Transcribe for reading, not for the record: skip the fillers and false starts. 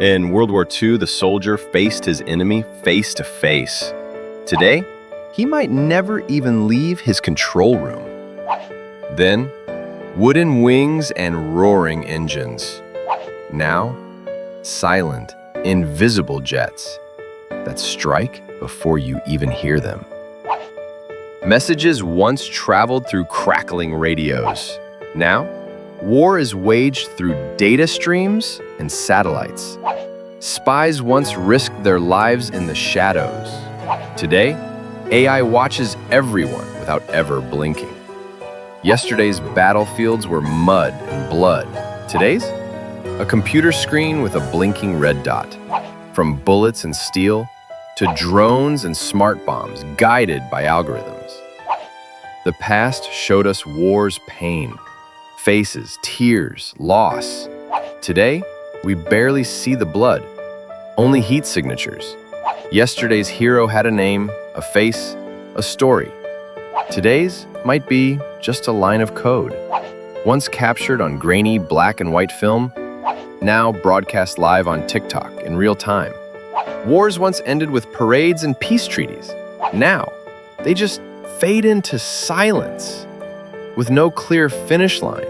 In World War II, the soldier faced his enemy face to face. Today, he might never even leave his control room. Then, wooden wings and roaring engines. Now, silent, invisible jets that strike before you even hear them. Messages once traveled through crackling radios. Now, war is waged through data streams and satellites. Spies once risked their lives in the shadows. Today, AI watches everyone without ever blinking. Yesterday's battlefields were mud and blood. Today's? A computer screen with a blinking red dot. From bullets and steel to drones and smart bombs guided by algorithms. The past showed us war's pain, faces, tears, loss. Today, we barely see the blood, only heat signatures. Yesterday's hero had a name, a face, a story. Today's might be just a line of code, once captured on grainy black and white film, now broadcast live on TikTok in real time. Wars once ended with parades and peace treaties. Now, they just fade into silence with no clear finish line.